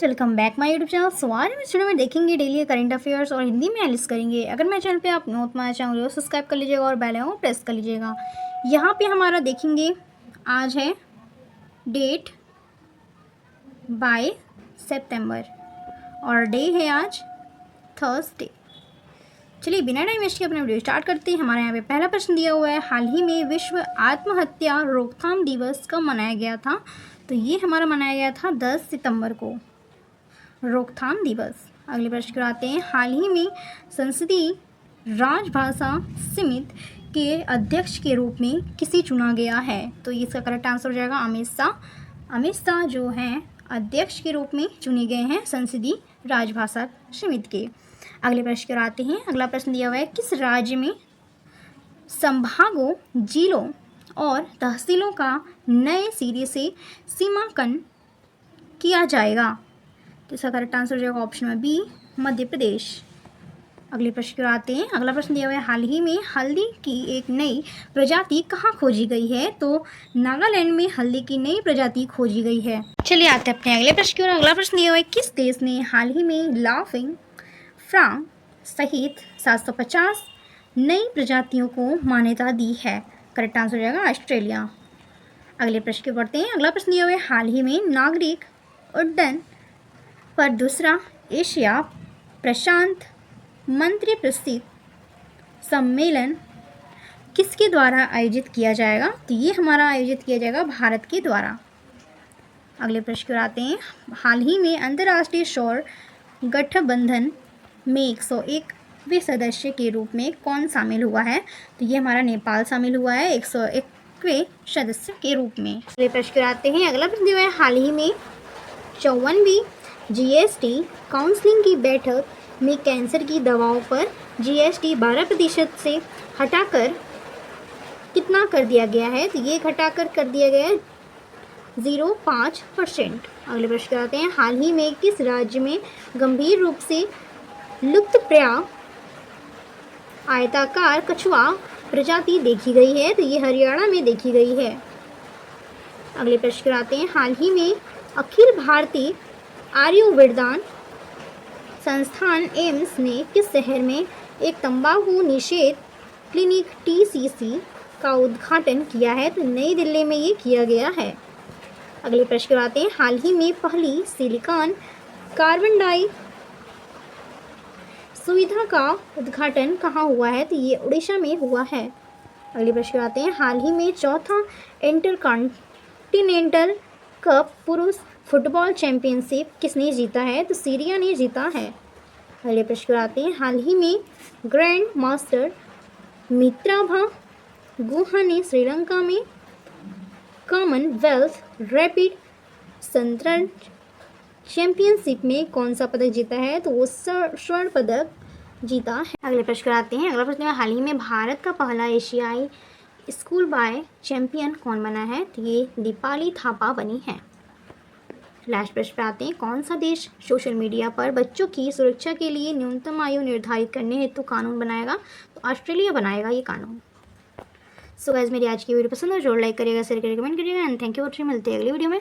Guys, welcome back my YouTube channel. So आज हम इस वीडियो में देखेंगे डेली करंट अफेयर्स और हिंदी में एनालिसिस करेंगे। अगर मेरे चैनल पे आप न्यू तो मेरे चैनल को सब्सक्राइब कर लीजिएगा और बेल आइकन को प्रेस कर लीजिएगा। यहाँ पे हमारा देखेंगे, आज है डेट 22 सितंबर और डे है आज थर्सडे। चलिए बिना टाइम वेस्ट के अपने वीडियो स्टार्ट करते हैं। हमारे यहाँ पे पहला प्रश्न दिया हुआ है, हाल ही में विश्व आत्महत्या रोकथाम दिवस कब मनाया गया था? तो ये हमारा मनाया गया था 10 सितंबर को, रोकथाम दिवस। अगले प्रश्न को आते हैं, हाल ही में संसदीय राजभाषा समिति के अध्यक्ष के रूप में किसे चुना गया है? तो इसका करेक्ट आंसर हो जाएगा अमित शाह। अमित शाह जो हैं अध्यक्ष के रूप में चुने गए हैं संसदीय राजभाषा समिति के। अगले प्रश्न को आते हैं, अगला प्रश्न दिया हुआ है, किस राज्य में संभागों, जिलों और तहसीलों का नए सिरे से सीमांकन किया जाएगा? तो इसका करेक्ट आंसर हो जाएगा ऑप्शन में बी, मध्य प्रदेश। अगले प्रश्न की ओर आते हैं, अगला प्रश्न दिया हुआ है, हाल ही में हल्दी की एक नई प्रजाति कहाँ खोजी गई है? तो नागालैंड में हल्दी की नई प्रजाति खोजी गई है। चलिए आते हैं अपने अगले प्रश्न की ओर। अगला प्रश्न दिया हुआ है, किस देश ने हाल ही में लाफिंग फ्रॉग सहित 750 नई प्रजातियों को मान्यता दी है? करेक्ट आंसर हो जाएगा ऑस्ट्रेलिया। अगले प्रश्न की ओर बढ़ते हैं, अगला प्रश्न दिया हुआ है, हाल ही में नागरिक उड्डयन पर दूसरा एशिया प्रशांत मंत्री परिषद सम्मेलन किसके द्वारा आयोजित किया जाएगा? तो ये हमारा आयोजित किया जाएगा भारत के द्वारा। अगले प्रश्न की ओर आते हैं, हाल ही में अंतर्राष्ट्रीय सौर गठबंधन में 101वें सदस्य के रूप में कौन शामिल हुआ है? तो ये हमारा नेपाल शामिल हुआ है 101वें सदस्य के रूप में। अगले प्रश्न की ओर आते हैं, अगला प्रश्न दिया है, हाल ही में 54वीं जीएसटी काउंसिलिंग की बैठक में कैंसर की दवाओं पर जीएसटी 12% से हटाकर कितना कर दिया गया है? तो ये घटाकर कर दिया गया है 0.5%। अगले प्रश्न आते हैं, हाल ही में किस राज्य में गंभीर रूप से लुप्तप्राय आयताकार कछुआ प्रजाति देखी गई है? तो ये हरियाणा में देखी गई है। अगले प्रश्न आते हैं, हाल ही में अखिल भारतीय आयुर्विज्ञान संस्थान एम्स ने किस शहर में एक तंबाकू निषेध क्लिनिक टीसीसी का उद्घाटन किया है? तो नई दिल्ली में ये किया गया है। अगले प्रश्न आते हैं, हाल ही में पहली सिलिकॉन कार्बन डाई सुविधा का उद्घाटन कहाँ हुआ है? तो ये उड़ीसा में हुआ है। अगले प्रश्न आते हैं, हाल ही में चौथा इंटरकॉन्टिनेंटल कप पुरुष फुटबॉल चैंपियनशिप किसने जीता है? तो सीरिया ने जीता है। अगले प्रश्न आते हैं, हाल ही में ग्रैंड मास्टर मित्राभा गुहा ने श्रीलंका में कॉमनवेल्थ रैपिड शतरंज चैंपियनशिप में कौन सा पदक जीता है? तो वो स्वर्ण पदक जीता है। अगले प्रश्न आते हैं, अगला प्रश्न है, हाल ही में भारत का पहला एशियाई स्कूल बाय चैंपियन कौन बना है? तो ये दीपाली थापा बनी है। लास्ट प्रश्न पे आते हैं, कौन सा देश सोशल मीडिया पर बच्चों की सुरक्षा के लिए न्यूनतम आयु निर्धारित करने हेतु कानून बनाएगा? तो ऑस्ट्रेलिया बनाएगा ये कानून। सो गाइस, मेरी आज की वीडियो पसंद हो, जरूर लाइक करिएगा, शेयर करिएगा, कमेंट करिएगा एंड थैंक यू। मिलते हैं अगली वीडियो में।